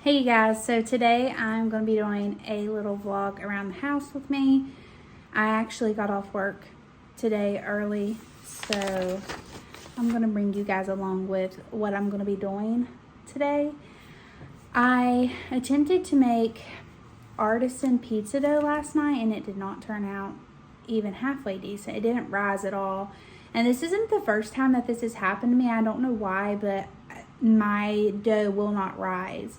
Hey you guys, so today I'm going to be doing a little vlog around the house with me. I actually got off work today early, so I'm going to bring you guys along with what I'm going to be doing today. I attempted to make artisan pizza dough last night and it did not turn out even halfway decent. It didn't rise at all. And this isn't the first time that this has happened to me. I don't know why, but my dough will not rise.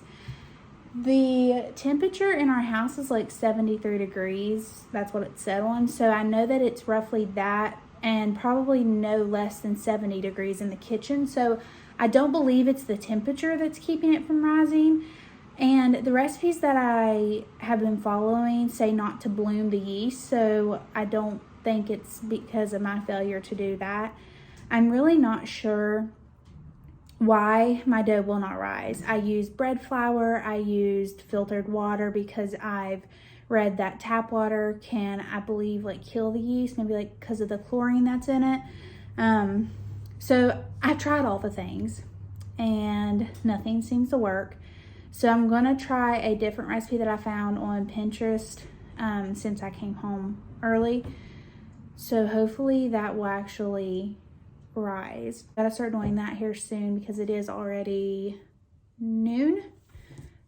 The temperature in our house is like 73 degrees. That's what it's set on. So I know that it's roughly that and probably no less than 70 degrees in the kitchen. So I don't believe it's the temperature that's keeping it from rising. And the recipes that I have been following say not to bloom the yeast. So I don't think it's because of my failure to do that. I'm really not sure why my dough will not rise. I used bread flour, I used filtered water because I've read that tap water can, I believe, like kill the yeast, maybe like because of the chlorine that's in it. So I tried all the things and nothing seems to work. So I'm gonna try a different recipe that I found on Pinterest since I came home early. So hopefully that will actually rise. Gotta start doing that here soon because it is already noon.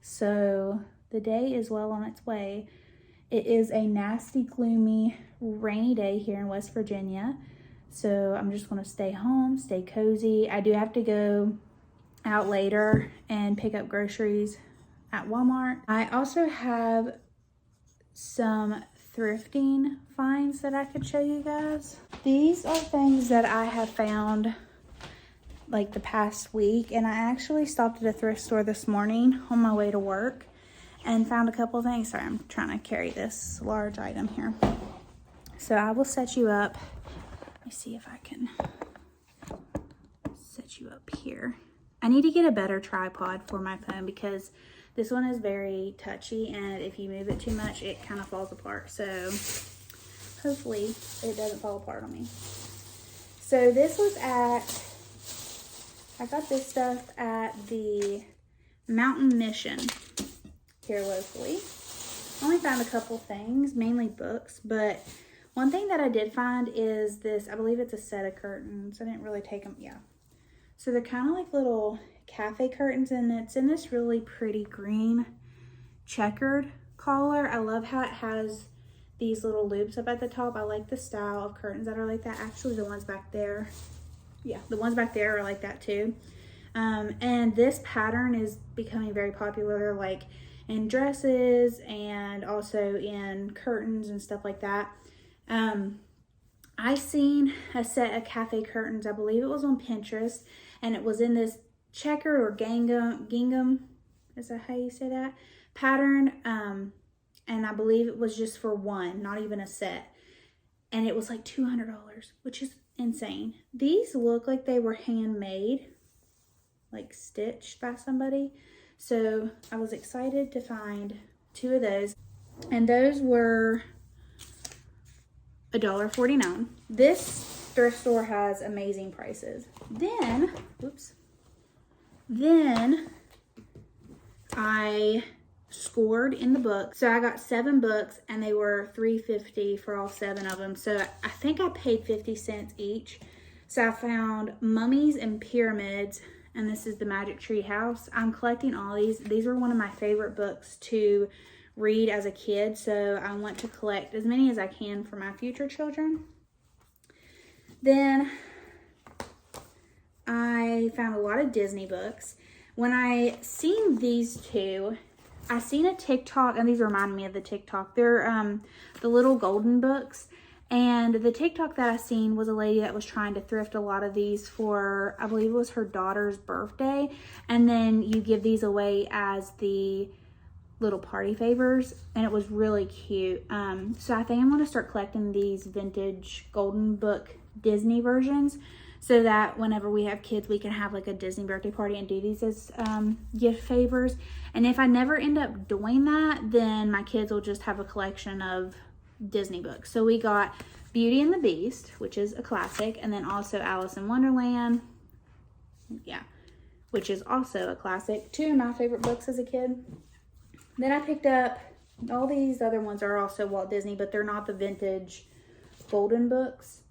So the day is well on its way. It is a nasty, gloomy, rainy day here in West Virginia. So I'm just gonna stay home, stay cozy. I do have to go out later and pick up groceries at Walmart. I also have some thrifting finds that I could show you guys. These are things that I have found like the past week, and I actually stopped at a thrift store this morning on my way to work and found a couple things. Sorry, I'm trying to carry this large item here. So I will set you up. Let me see if I can set you up here. I need to get a better tripod for my phone because this one is very touchy, and if you move it too much, it kind of falls apart. So hopefully it doesn't fall apart on me. So this was I got this stuff at the Mountain Mission here locally. I only found a couple things, mainly books, but one thing that I did find is this, I believe it's a set of curtains. I didn't really take them, yeah. So they're kind of like little cafe curtains, and it's in this really pretty green checkered color. I love how it has these little loops up at the top. I like the style of curtains that are like that. Actually, the ones back there, yeah, the ones back there are like that too. And this pattern is becoming very popular, like in dresses and also in curtains and stuff like that. I seen a set of cafe curtains, I believe it was on Pinterest, and it was in this checkered or gingham, is that how you say that, pattern, and I believe it was just for one, not even a set, and it was like $200, which is insane. These look like they were handmade, like stitched by somebody, so I was excited to find two of those, and those were $1.49. This thrift store has amazing prices. Then I scored in the book. So I got 7 books and they were $3.50 for all 7 of them. So I think I paid 50 cents each. So I found Mummies and Pyramids, and this is the Magic Tree House. I'm collecting all these. These were one of my favorite books to read as a kid, so I want to collect as many as I can for my future children. Then I found a lot of Disney books. When I seen these two, I seen a TikTok, and these remind me of the TikTok. They're the little golden books, and the TikTok that I seen was a lady that was trying to thrift a lot of these for, I believe it was her daughter's birthday, and then you give these away as the little party favors, and it was really cute. So I think I'm going to start collecting these vintage golden book Disney versions so that whenever we have kids, we can have like a Disney birthday party and do these as gift favors. And if I never end up doing that, then my kids will just have a collection of Disney books. So we got Beauty and the Beast, which is a classic, and then also Alice in Wonderland. Yeah, which is also a classic. Two of my favorite books as a kid. Then I picked up, all these other ones are also Walt Disney, but they're not the vintage golden books.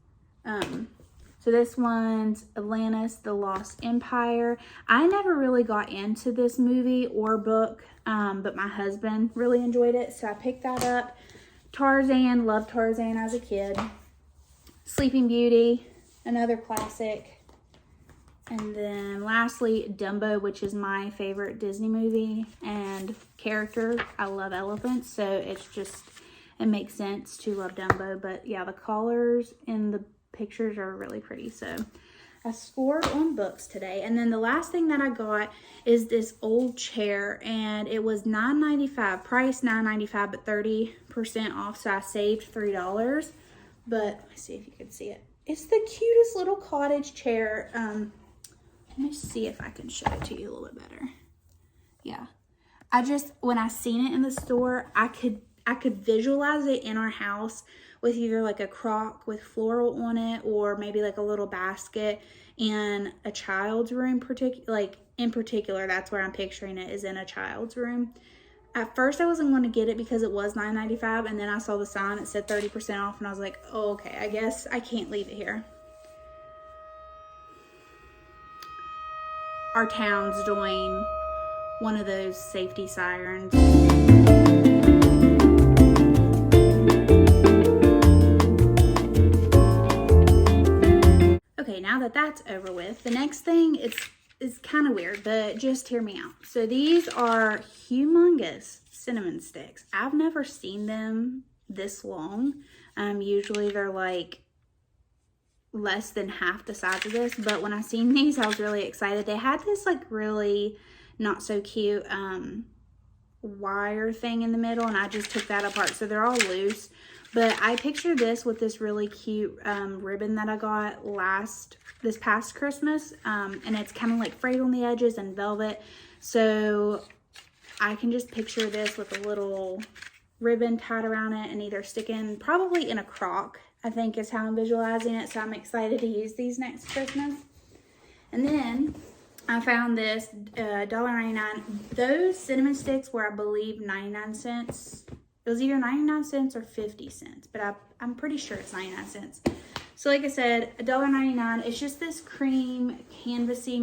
So this one's Atlantis, The Lost Empire. I never really got into this movie or book, but my husband really enjoyed it, so I picked that up. Tarzan, loved Tarzan as a kid. Sleeping Beauty, another classic. And then lastly, Dumbo, which is my favorite Disney movie and character. I love elephants, so it makes sense to love Dumbo. But yeah, the colors in the pictures are really pretty. So I scored on books today. And then the last thing that I got is this old chair, and it was $9.95, price $9.95, but 30% off. So I saved $3. But let me see if you can see it. It's the cutest little cottage chair. Let me see if I can show it to you a little bit better. Yeah. When I seen it in the store, I could visualize it in our house with either like a crock with floral on it, or maybe like a little basket in a child's room. In particular, that's where I'm picturing it, is in a child's room. At first, I wasn't going to get it because it was $9.95, and then I saw the sign that said 30% off, and I was like, oh, okay, I guess I can't leave it here. Our town's doing one of those safety sirens. Okay, now that that's over with, the next thing is kind of weird, but just hear me out. So these are humongous cinnamon sticks. I've never seen them this long. Usually they're like less than half the size of this, but when I seen these, I was really excited. They had this like really not so cute wire thing in the middle, and I just took that apart, so they're all loose. But I picture this with this really cute ribbon that I got this past Christmas, and it's kind of like frayed on the edges and velvet, so I can just picture this with a little ribbon tied around it and either sticking probably in a crock, I think is how I'm visualizing it. So I'm excited to use these next Christmas. And then I found this $1.99. Those cinnamon sticks were, I believe, 99 cents. It was either 99 cents or 50 cents, but I'm pretty sure it's 99 cents. So like I said, $1.99. It's just this cream canvasy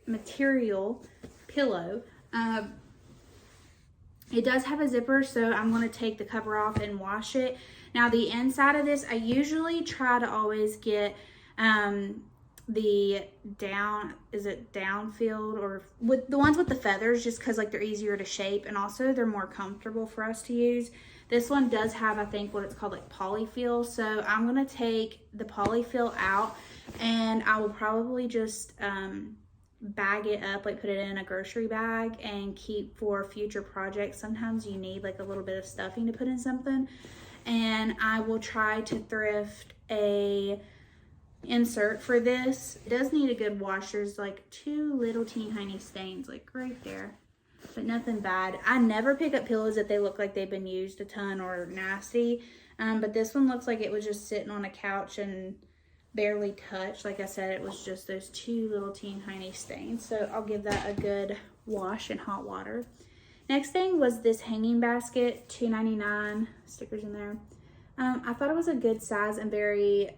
material pillow. It does have a zipper, so I'm going to take the cover off and wash it. Now the inside of this, I usually try to always get the downfield, or with the ones with the feathers, just because like they're easier to shape, and also they're more comfortable for us to use. This one does have, I think, what it's called like polyfill, so I'm going to take the polyfill out, and I will probably just bag it up, like put it in a grocery bag and keep for future projects. Sometimes you need like a little bit of stuffing to put in something. And I will try to thrift a insert for this. It does need a good wash. There's like two little teeny tiny stains like right there, but nothing bad. I never pick up pillows that they look like they've been used a ton or nasty, but this one looks like it was just sitting on a couch and barely touched. Like I said, it was just those two little teeny tiny stains, so I'll give that a good wash in hot water. Next thing was this hanging basket, $2.99, stickers in there. I thought it was a good size and very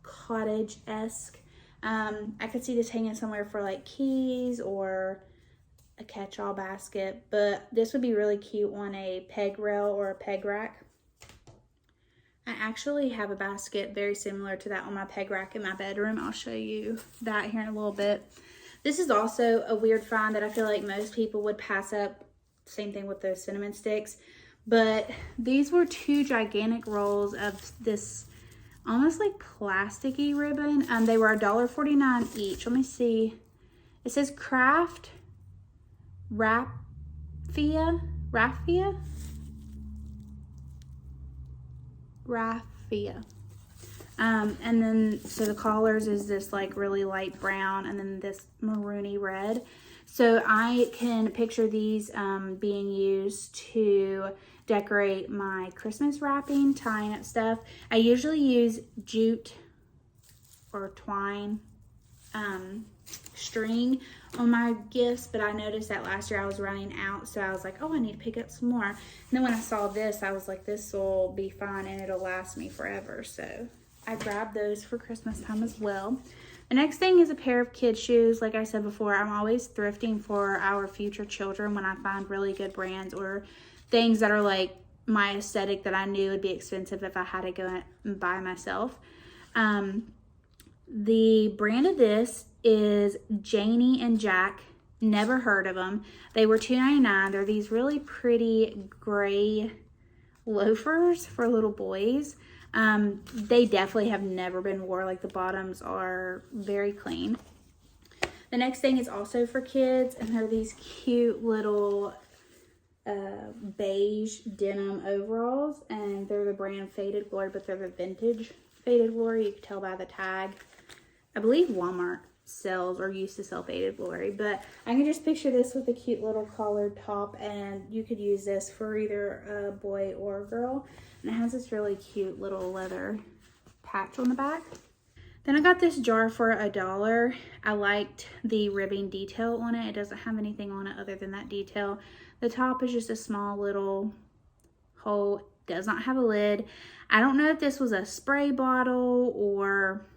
cottage-esque. I could see this hanging somewhere for like keys or a catch-all basket, but this would be really cute on a peg rail or a peg rack. I actually have a basket very similar to that on my peg rack in my bedroom. I'll show you that here in a little bit. This is also a weird find that I feel like most people would pass up. Same thing with those cinnamon sticks. But these were two gigantic rolls of this almost like plasticky ribbon. They were $1.49 each. Let me see. It says Craft Raffia. And then, so the collars is this like really light brown and then this maroony red. So I can picture these being used to decorate my Christmas wrapping, tying up stuff. I usually use jute or twine string on my gifts, but I noticed that last year I was running out, so I was like, oh, I need to pick up some more. And then when I saw this, I was like, this will be fine and it'll last me forever. So I grabbed those for Christmas time as well. The next thing is a pair of kid shoes. Like I said before, I'm always thrifting for our future children when I find really good brands or things that are like my aesthetic that I knew would be expensive if I had to go and buy myself. The brand of this is Janie and Jack. Never heard of them. They were $2.99. They're these really pretty gray loafers for little boys. They definitely have never been worn. Like the bottoms are very clean. The next thing is also for kids, and they're these cute little beige denim overalls, and they're the brand Faded Glory, but they're the vintage Faded Glory. You can tell by the tag. I believe Walmart sells or used to sell Faded Glory, but I can just picture this with a cute little collared top, and you could use this for either a boy or a girl. And it has this really cute little leather patch on the back. Then I got this jar for $1. I liked the ribbing detail on it. It doesn't have anything on it other than that detail. The top is just a small little hole. Does not have a lid. I don't know if this was a spray bottle or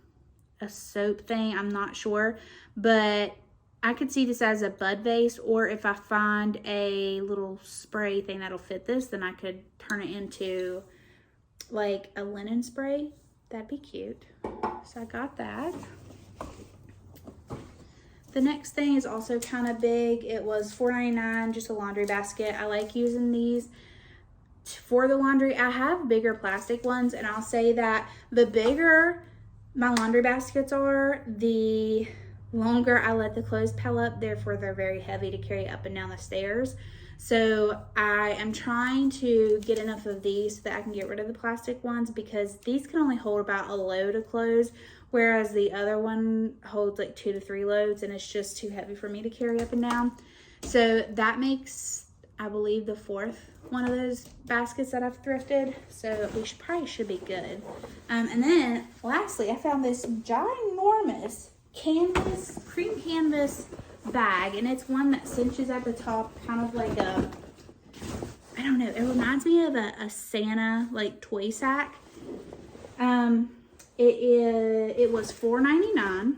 a soap thing. I'm not sure. But I could see this as a bud vase, or if I find a little spray thing that'll fit this, then I could turn it into like a linen spray. That'd be cute. So I got that. The next thing is also kind of big. It was $4.99, just a laundry basket. I like using these for the laundry. I have bigger plastic ones, and I'll say that the bigger my laundry baskets are, the longer I let the clothes pile up. Therefore, they're very heavy to carry up and down the stairs. So I am trying to get enough of these so that I can get rid of the plastic ones, because these can only hold about a load of clothes, whereas the other one holds like 2 to 3 loads, and it's just too heavy for me to carry up and down. So that makes, I believe, the 4th one of those baskets that I've thrifted. So we probably should be good. And then lastly, I found this ginormous cream canvas bag, and it's one that cinches at the top, kind of like a, I don't know, it reminds me of a Santa like toy sack. It was $4.99.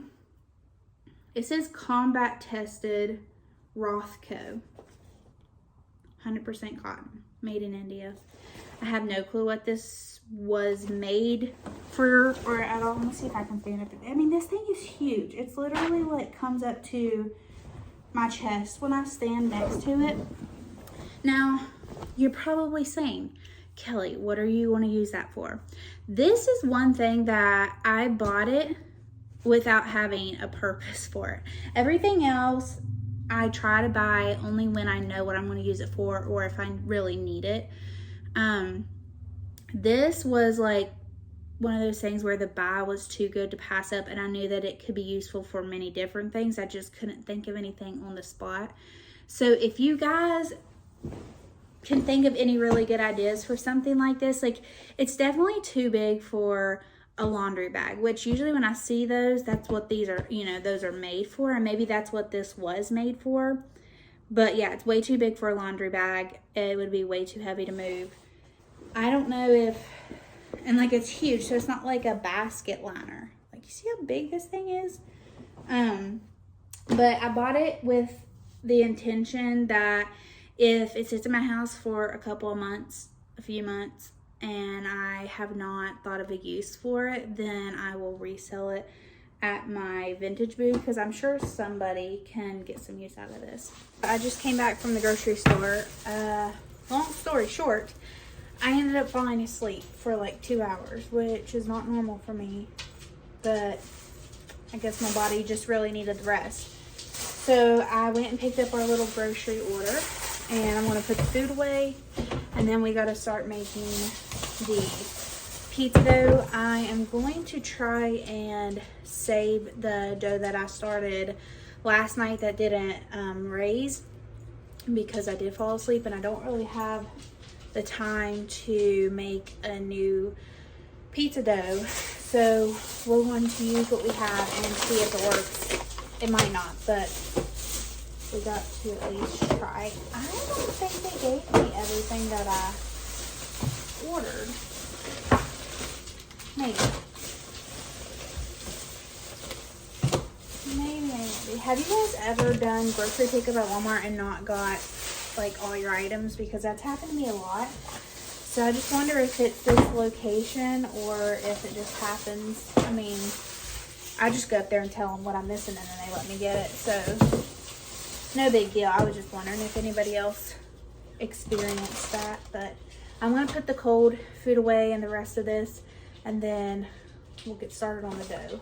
It says combat tested Rothco, 100% cotton, made in India. I have no clue what this was made for or at all. Let me see if I can stand up. I mean, this thing is huge. It's literally like comes up to my chest when I stand next to it. Now, you're probably saying, Kelly, what are you going to use that for? This is one thing that I bought it without having a purpose for it. Everything else I try to buy only when I know what I'm going to use it for, or if I really need it. This was like one of those things where the buy was too good to pass up, and I knew that it could be useful for many different things. I just couldn't think of anything on the spot. So if you guys can think of any really good ideas for something like this, like, it's definitely too big for a laundry bag, which usually when I see those, that's what these are, you know, those are made for, and maybe that's what this was made for. But yeah, it's way too big for a laundry bag. It would be way too heavy to move. I don't know if, and like, it's huge, so it's not like a basket liner. Like, you see how big this thing is? But I bought it with the intention that if it sits in my house for a couple of months, a few months, and I have not thought of a use for it, then I will resell it at my vintage booth, because I'm sure somebody can get some use out of this. I just came back from the grocery store. Long story short, I ended up falling asleep for like 2 hours, which is not normal for me, but I guess my body just really needed the rest. So I went and picked up our little grocery order, and I'm going to put the food away, and then we got to start making the pizza dough. I am going to try and save the dough that I started last night that didn't raise, because I did fall asleep and I don't really have the time to make a new pizza dough. So we're going to use what we have and see if it works. It might not, but we got to at least try. I don't think they gave me everything that I ordered. Maybe. Maybe. Have you guys ever done grocery pickup at Walmart and not got like all your items? Because that's happened to me a lot. So I just wonder if it's this location or if it just happens. I mean, I just go up there and tell them what I'm missing and then they let me get it. So no big deal. I was just wondering if anybody else experienced that. But I'm going to put the cold food away and the rest of this, and then we'll get started on the dough.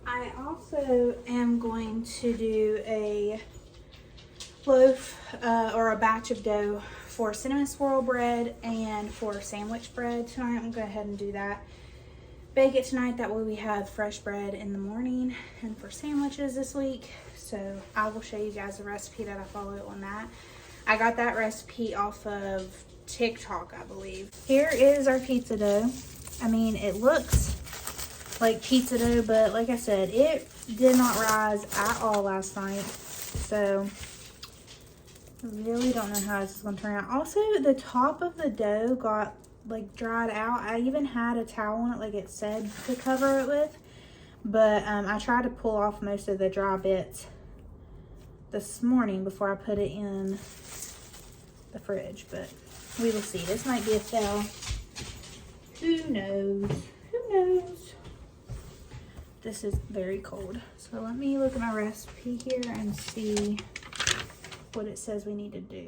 I also am going to do a loaf or a batch of dough for cinnamon swirl bread and for sandwich bread tonight. I'm going to go ahead and do that. Bake it tonight. That way we have fresh bread in the morning and for sandwiches this week. So I will show you guys the recipe that I follow on that. I got that recipe off of TikTok, I believe. Here is our pizza dough. I mean, it looks like pizza dough, but like I said, it did not rise at all last night. So I really don't know how this is going to turn out. Also, the top of the dough got like dried out. I even had a towel on it like it said to cover it with, but I tried to pull off most of the dry bits this morning before I put it in the fridge, but we will see. This might be a fail. Who knows? Who knows? This is very cold. So let me look at my recipe here and see what it says we need to do.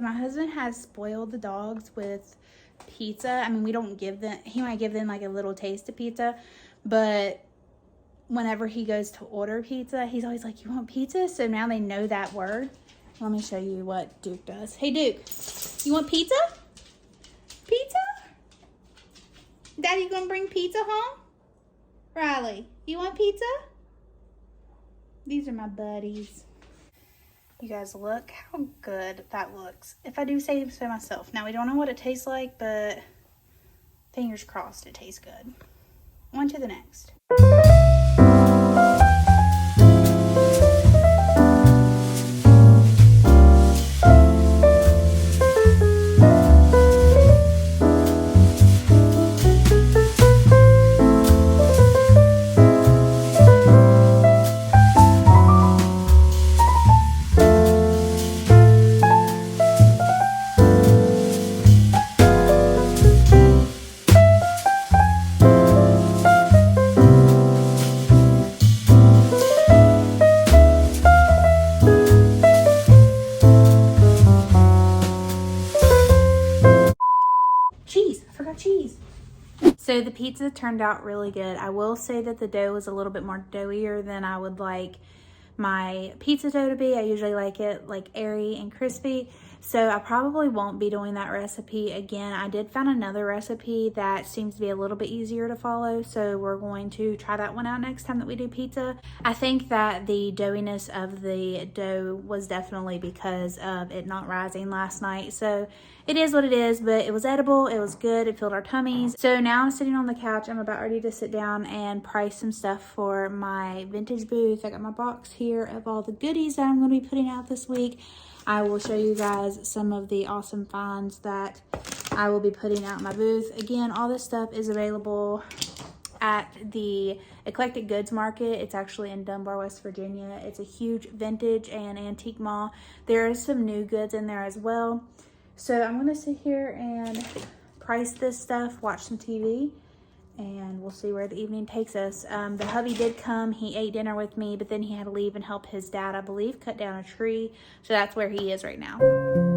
My husband has spoiled the dogs with pizza. I mean, we don't give them, he might give them like a little taste of pizza, but whenever he goes to order pizza, he's always like, you want pizza? So now they know that word. Let me show you what Duke does. Hey, Duke, you want pizza? Pizza? Daddy gonna bring pizza home? Riley, you want pizza? These are my buddies. You guys, look how good that looks. If I do say so myself. Now, we don't know what it tastes like, but fingers crossed it tastes good. On to the next. So the pizza turned out really good. I will say that the dough was a little bit more doughier than I would like my pizza dough to be. I usually like it like airy and crispy. So I probably won't be doing that recipe again. I did find another recipe that seems to be a little bit easier to follow. So we're going to try that one out next time that we do pizza. I think that the doughiness of the dough was definitely because of it not rising last night. So it is what it is, but it was edible. It was good. It filled our tummies. So now I'm sitting on the couch. I'm about ready to sit down and price some stuff for my vintage booth. I got my box here of all the goodies that I'm going to be putting out this week. I will show you guys some of the awesome finds that I will be putting out in my booth. Again, all this stuff is available at the Eclectic Goods Market. It's actually in Dunbar, West Virginia. It's a huge vintage and antique mall. There is some new goods in there as well. So I'm gonna sit here and price this stuff, watch some TV, and we'll see where the evening takes us. The hubby did come. He ate dinner with me, but then he had to leave and help his dad, I believe, cut down a tree. So that's where he is right now.